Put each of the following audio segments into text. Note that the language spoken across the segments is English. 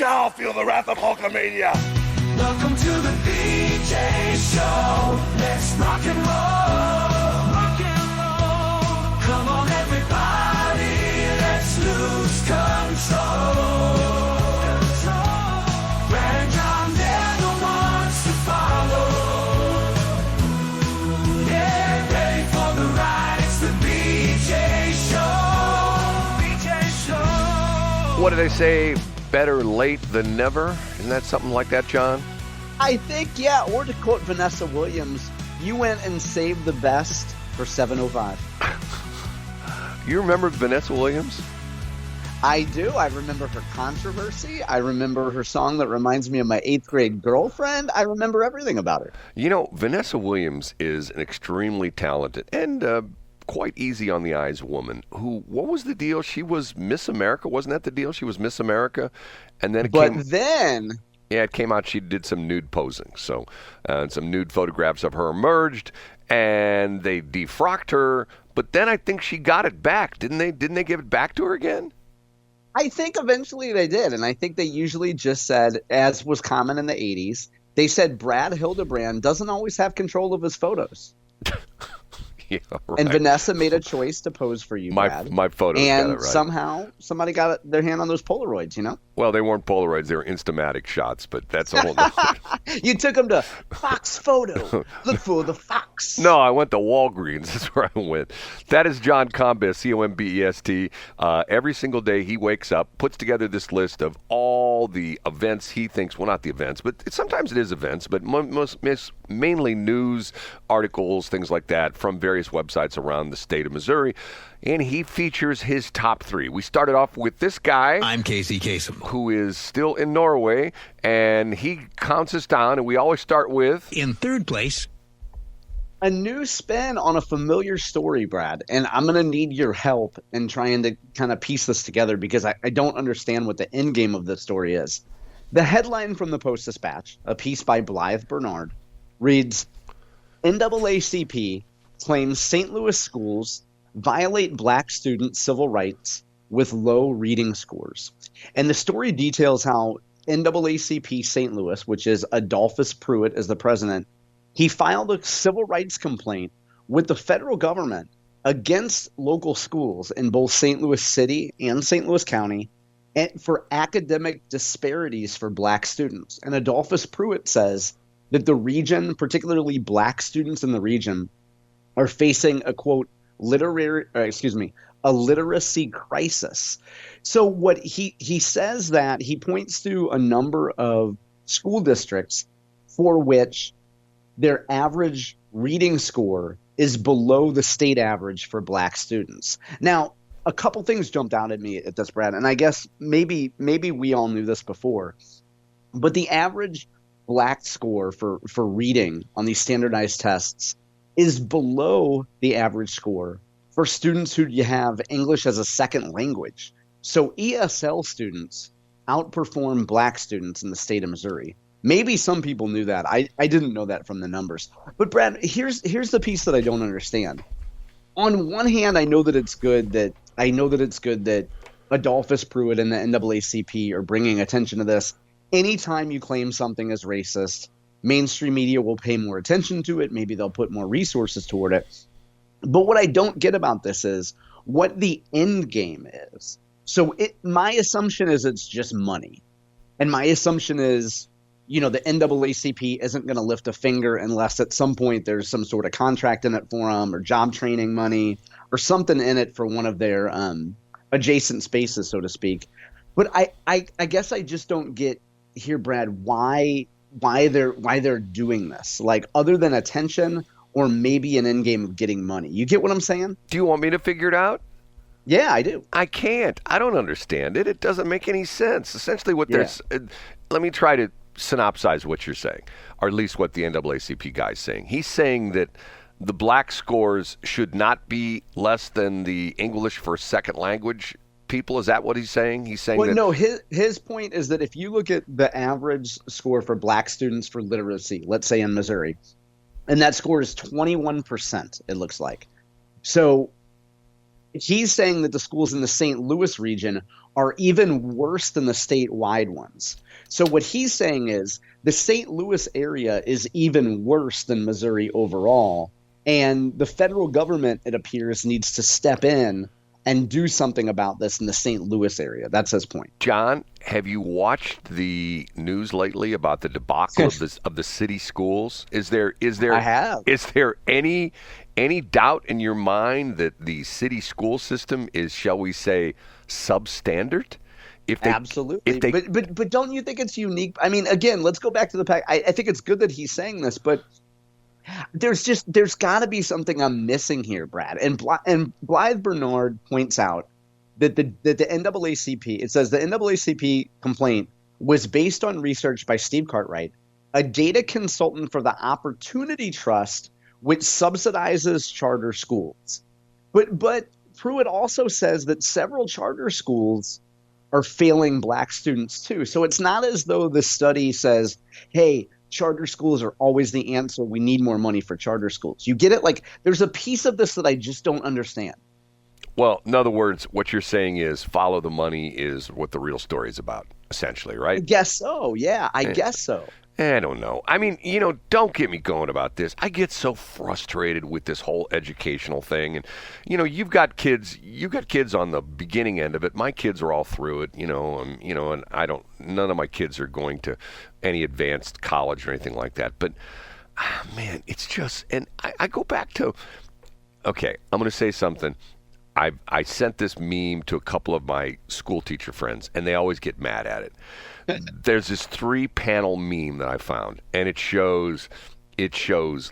shall feel the wrath of Hulkamania. Welcome to the BJ Show. Let's rock and roll. Rock and roll. Come on, everybody. Let's lose control. Brad and John never wants to follow. Get ready for the ride. It's the BJ Show. What do they say? Better late than never? Isn't that something like that, John? I think, yeah. Or to quote Vanessa Williams, you went and saved the best for 7:05. You remember Vanessa Williams? I do. I remember her controversy. I remember her song that reminds me of my 8th grade girlfriend. I remember everything about her. You know, Vanessa Williams is an extremely talented and quite easy on the eyes woman who, what was the deal? She was Miss America. Wasn't that the deal? She was Miss America. And then it came out she did some nude posing. So some nude photographs of her emerged and they defrocked her. But then I think she got it back. Didn't they give it back to her again? I think eventually they did. And I think they usually just said, as was common in the 80s, they said Brad Hildebrand doesn't always have control of his photos. Yeah, right. And Vanessa made a choice to pose for you, Brad. My photos and got it right. Somehow somebody got their hand on those Polaroids, you know? Well, they weren't Polaroids. They were Instamatic shots, but that's a whole nother. You took them to Fox Photo. Look for the Fox. No, I went to Walgreens. That's where I went. That is John Combest, Combest. Every single day he wakes up, puts together this list of all the events he thinks, well, not the events, but sometimes it is events, but mainly news, articles, things like that from various websites around the state of Missouri. And he features his top 3. We started off with this guy. I'm Casey Kasem. Who is still in Norway, and he counts us down, and we always start with... In 3rd place. A new spin on a familiar story, Brad. And I'm going to need your help in trying to kind of piece this together because I don't understand what the end game of this story is. The headline from the Post-Dispatch, a piece by Blythe Bernard, reads, NAACP claims St. Louis schools violate black student civil rights with low reading scores. And the story details how NAACP St. Louis, which is Adolphus Pruitt as the president, he filed a civil rights complaint with the federal government against local schools in both St. Louis City and St. Louis County for academic disparities for black students. And Adolphus Pruitt says that the region, particularly black students in the region, are facing a, quote, a literacy crisis. So what he says that he points to a number of school districts for which their average reading score is below the state average for black students. Now, a couple things jumped out at me at this, Brad, and I guess maybe we all knew this before, but the average black score for reading on these standardized tests is below the average score for students who have English as a second language. So ESL students outperform black students in the state of Missouri. Maybe some people knew that. I didn't know that from the numbers. But Brad, here's the piece that I don't understand. On one hand, I know that it's good that Adolphus Pruitt and the NAACP are bringing attention to this. Anytime you claim something is racist, mainstream media will pay more attention to it. Maybe they'll put more resources toward it. But what I don't get about this is what the end game is. So my assumption is it's just money. And my assumption is, the NAACP isn't going to lift a finger unless at some point there's some sort of contract in it for them or job training money or something in it for one of their adjacent spaces, so to speak. But I guess I just don't get here, Brad, why they're doing this, like other than attention or maybe an end game of getting money. You get what I'm saying? Do you want me to figure it out? Yeah, I do. I can't. I don't understand it. It doesn't make any sense. Essentially what there's let me try to synopsize what you're saying, or at least what the NAACP guy's saying. He's saying that the black scores should not be less than the English for second language people. Is that what he's saying? He's saying that... No, his point is that if you look at the average score for black students for literacy, let's say in Missouri, and that score is 21%, it looks like. So he's saying that the schools in the St. Louis region are even worse than the statewide ones. So what he's saying is the St. Louis area is even worse than Missouri overall. And the federal government, it appears, needs to step in and do something about this in the St. Louis area. That's his point. John, have you watched the news lately about the debacle of the city schools? I have. Is there any doubt in your mind that the city school system is, shall we say, substandard? Absolutely. But don't you think it's unique? I mean, again, let's go back to the fact. I think it's good that he's saying this, but there's got to be something I'm missing here, Brad. And Blythe Bernard points out that the NAACP, it says the NAACP complaint was based on research by Steve Cartwright, a data consultant for the Opportunity Trust, which subsidizes charter schools. But Pruitt also says that several charter schools are failing black students too. So it's not as though the study says, hey, charter schools are always the answer. We need more money for charter schools. You get it? Like, there's a piece of this that I just don't understand. Well, in other words, what you're saying is follow the money is what the real story is about, essentially, right? I guess so. Yeah, I guess so. I don't know. I mean, don't get me going about this. I get so frustrated with this whole educational thing. And, you've got kids on the beginning end of it. My kids are all through it, and none of my kids are going to any advanced college or anything like that. But, man, it's just, and I go back to, okay, I'm going to say something. I sent this meme to a couple of my school teacher friends, and they always get mad at it. There's this 3-panel meme that I found, and it shows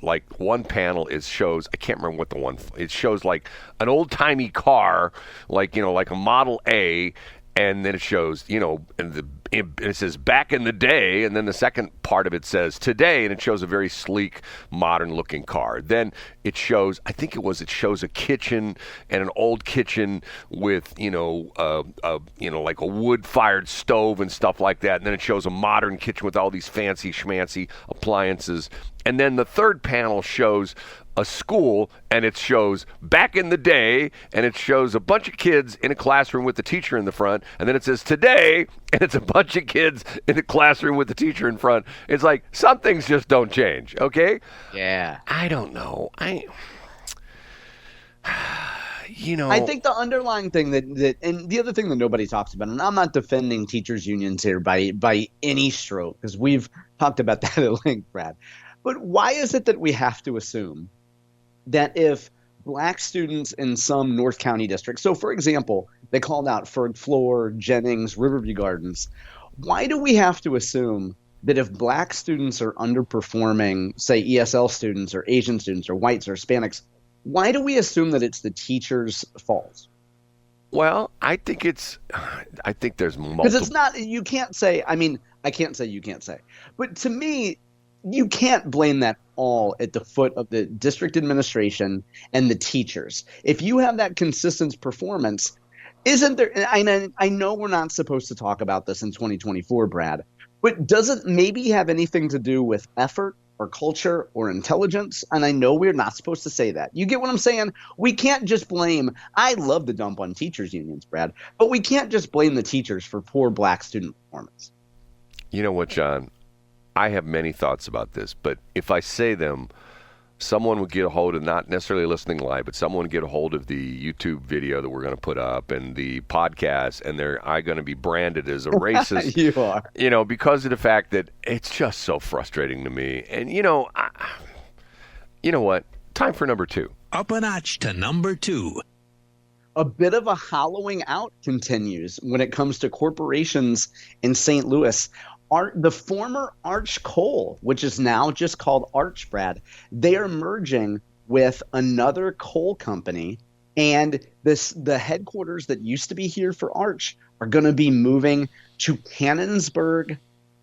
like one panel shows I can't remember what it shows like an old-timey car, like a Model A, and then it shows and it says back in the day, and then the second part of it says today, and it shows a very sleek, modern-looking car. Then it shows, it shows a kitchen and an old kitchen with like a wood-fired stove and stuff like that. And then it shows a modern kitchen with all these fancy schmancy appliances. And then the third panel shows a school, and it shows back in the day, and it shows a bunch of kids in a classroom with the teacher in the front, and then it says today, and it's a bunch of kids in a classroom with the teacher in front. It's like some things just don't change, okay? Yeah. I don't know. I think the underlying thing that and the other thing that nobody talks about, and I'm not defending teachers unions here by any stroke, because we've talked about that at length, Brad. But why is it that we have to assume that if black students in some North County districts, so for example, they called out Ferg Floor, Jennings, Riverview Gardens, why do we have to assume that if black students are underperforming, say ESL students or Asian students or whites or Hispanics, why do we assume that it's the teacher's fault? Well, I think there's multiple. Because it's not, you can't say, I can't say you can't say. But to me, you can't blame that all at the foot of the district administration and the teachers. If you have that consistent performance, isn't there – I know we're not supposed to talk about this in 2024, Brad, but does it maybe have anything to do with effort or culture or intelligence? And I know we're not supposed to say that. You get what I'm saying? We can't just blame – I love to dump on teachers unions, Brad, but we can't just blame the teachers for poor black student performance. You know what, John? I have many thoughts about this, but if I say them, someone would get a hold of, not necessarily listening live, but someone would get a hold of the YouTube video that we're going to put up and the podcast, and they're going to be branded as a racist. You are. Because of the fact that it's just so frustrating to me. And, you know what? Time for number 2. Up a notch to number 2. A bit of a hollowing out continues when it comes to corporations in St. Louis. The former Arch Coal, which is now just called Arch, Brad, they are merging with another coal company, and the headquarters that used to be here for Arch are going to be moving to Cannonsburg,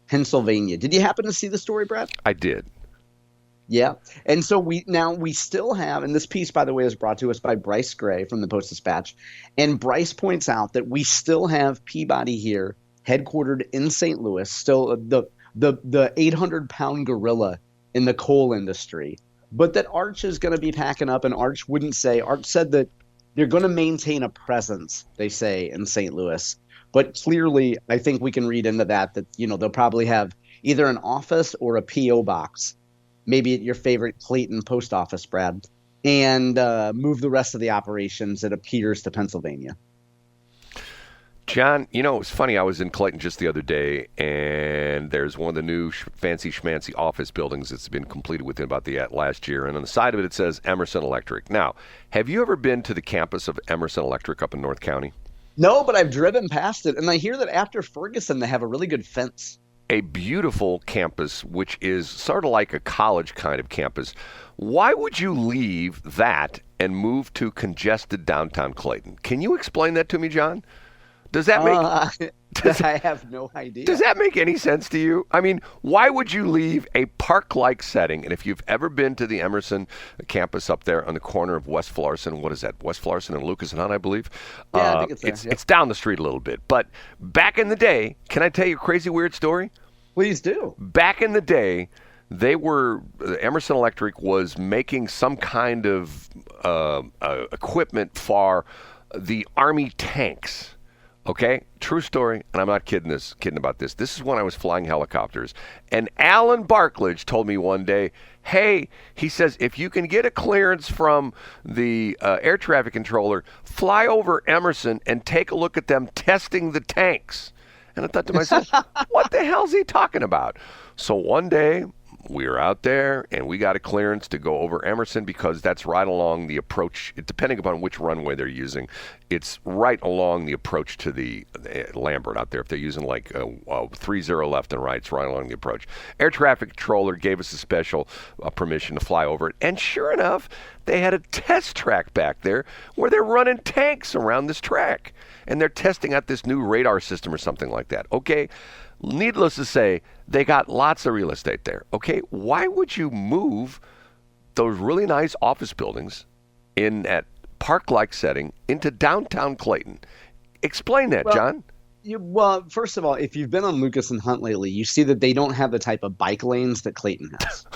Pennsylvania. Did you happen to see the story, Brad? I did. Yeah. And so we still have, and this piece, by the way, is brought to us by Bryce Gray from the Post-Dispatch, and Bryce points out that we still have Peabody here, headquartered in St. Louis, still the 800-pound gorilla in the coal industry, but that Arch is going to be packing up, and Arch said that they're going to maintain a presence, they say, in St. Louis, But clearly, I think we can read into that, they'll probably have either an office or a P.O. box, maybe at your favorite Clayton post office, Brad, and move the rest of the operations, it appears, to Pennsylvania. John, it's funny. I was in Clayton just the other day, and there's one of the new fancy schmancy office buildings that's been completed within about the last year. And on the side of it, it says Emerson Electric. Now, have you ever been to the campus of Emerson Electric up in North County? No, but I've driven past it, and I hear that after Ferguson, they have a really good fence. A beautiful campus, which is sort of like a college kind of campus. Why would you leave that and move to congested downtown Clayton? Can you explain that to me, John? Does that make? I have no idea. Does that make any sense to you? I mean, why would you leave a park-like setting? And if you've ever been to the Emerson campus up there on the corner of West Florissant, what is that? West Florissant and Lucas and Hunt, I believe. Yeah, I think it's there. Yep. It's down the street a little bit. But back in the day, can I tell you a crazy, weird story? Please do. Back in the day, Emerson Electric was making some kind of equipment for the Army tanks. Okay, true story, and I'm not kidding about this. This is when I was flying helicopters, and Alan Barklage told me one day, hey, he says, if you can get a clearance from the air traffic controller, fly over Emerson and take a look at them testing the tanks. And I thought to myself, what the hell is he talking about? So one day, we were out there, and we got a clearance to go over Emerson because that's right along the approach. Depending upon which runway they're using, it's right along the approach to the Lambert out there. If they're using like 30 left and right, it's right along the approach. Air traffic controller gave us a special permission to fly over it. And sure enough, they had a test track back there where they're running tanks around this track. And they're testing out this new radar system or something like that. Okay. Needless to say, they got lots of real estate there. Okay, why would you move those really nice office buildings in that park-like setting into downtown Clayton? Explain that, John. Well, first of all, if you've been on Lucas and Hunt lately, you see that they don't have the type of bike lanes that Clayton has.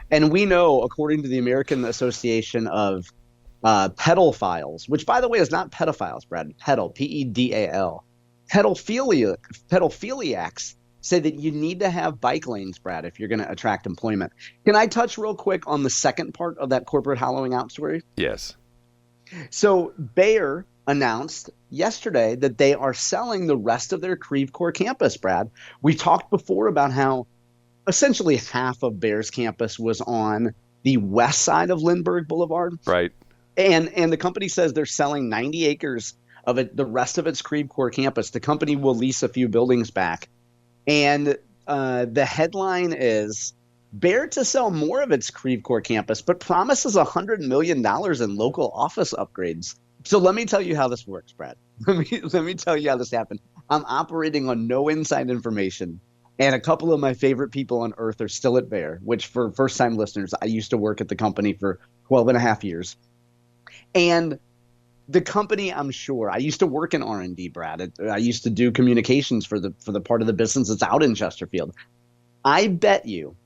And we know, according to the American Association of Pedophiles, which, by the way, is not pedophiles, Brad, pedal, P-E-D-A-L. Pedophiliacs say that you need to have bike lanes, Brad, if you're going to attract employment. Can I touch real quick on the second part of that corporate hollowing out story? Yes. So Bayer announced yesterday that they are selling the rest of their Creve Coeur campus, Brad. We talked before about how essentially half of Bayer's campus was on the west side of Lindbergh Boulevard. Right. And the company says they're selling 90 acres of it, the rest of its Creve Coeur campus. The company will lease a few buildings back. And the headline is, Bayer to sell more of its Creve Coeur campus, but promises $100 million in local office upgrades. So let me tell you how this works, Brad. Let me tell you how this happened. I'm operating on no inside information. And a couple of my favorite people on earth are still at Bayer, which for first-time listeners, I used to work at the company for 12 and a half years. And the company, I'm sure, I used to work in R&D, Brad. I used to do communications for the part of the business that's out in Chesterfield. I bet you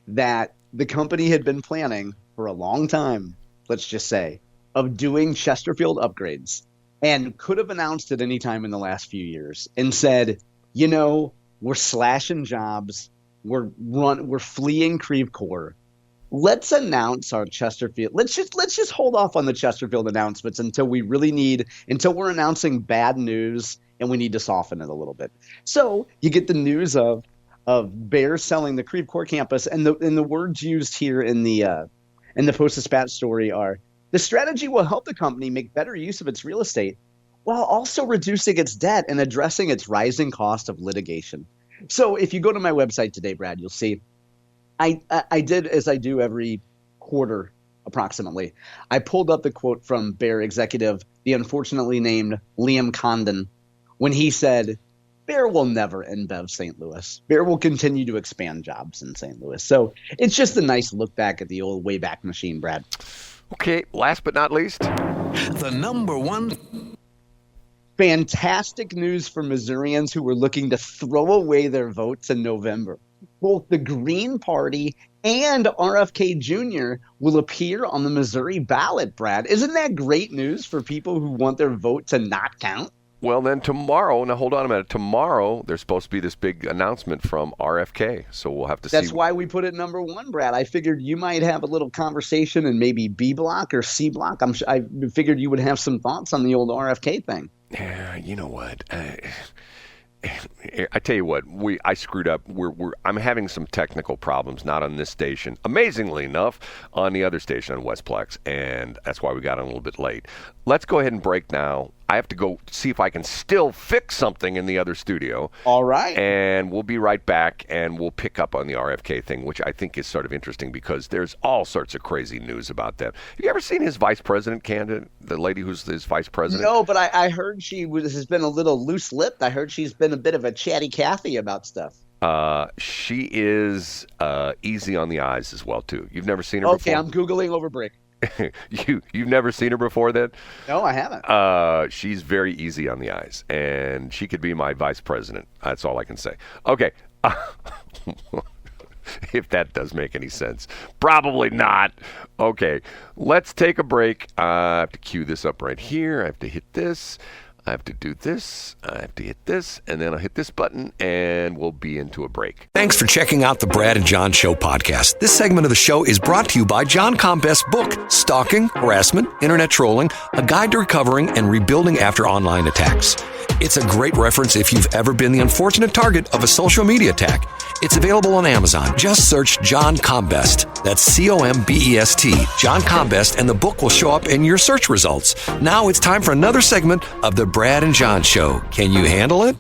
that the company had been planning for a long time, let's just say, of doing Chesterfield upgrades and could have announced at any time in the last few years and said, we're slashing jobs, we're fleeing Creve Coeur. Let's announce our Chesterfield. Let's just hold off on the Chesterfield announcements until we're announcing bad news and we need to soften it a little bit. So you get the news of Bayer selling the Creve Coeur campus, and the words used here in the Post-Dispatch story are, the strategy will help the company make better use of its real estate while also reducing its debt and addressing its rising cost of litigation. So if you go to my website today, Brad, you'll see I did, as I do every quarter approximately, I pulled up the quote from Bayer executive, the unfortunately named Liam Condon, when he said, Bayer will never InBev St. Louis. Bayer will continue to expand jobs in St. Louis. So it's just a nice look back at the old Wayback Machine, Brad. Okay, last but not least. The number one. Fantastic news for Missourians who were looking to throw away their votes in November. Both the Green Party and RFK Jr. will appear on the Missouri ballot, Brad. Isn't that great news for people who want their vote to not count? Well, then tomorrow, now hold on a minute. Tomorrow, there's supposed to be this big announcement from RFK. So we'll have to see. That's why we put it number one, Brad. I figured you might have a little conversation in maybe B block or C block. I figured you would have some thoughts on the old RFK thing. Yeah, you know what? I tell you what, I screwed up. I'm having some technical problems, not on this station. Amazingly enough, on the other station on Westplex, and that's why we got on a little bit late. Let's go ahead and break now. I have to go see if I can still fix something in the other studio. All right. And we'll be right back, and we'll pick up on the RFK thing, which I think is sort of interesting because there's all sorts of crazy news about that. Have you ever seen his vice president candidate, the lady who's his vice president? No, but I heard has been a little loose-lipped. I heard she's been a bit of a chatty Cathy about stuff. She is easy on the eyes as well, too. You've never seen her before? Okay, I'm Googling over break. You've never seen her before then? No, I haven't. She's very easy on the eyes, and she could be my vice president. That's all I can say. Okay. If that does make any sense. Probably not. Okay, let's take a break. I have to cue this up right here. I have to hit this. I have to do this, I have to hit this, and then I'll hit this button, and we'll be into a break. Thanks for checking out the Brad and John Show podcast. This segment of the show is brought to you by John Combest's book, Stalking, Harassment, Internet Trolling, A Guide to Recovering and Rebuilding After Online Attacks. It's a great reference if you've ever been the unfortunate target of a social media attack. It's available on Amazon. Just search John Combest. That's Combest, John Combest, and the book will show up in your search results. Now it's time for another segment of the Brad and John Show. Can you handle it?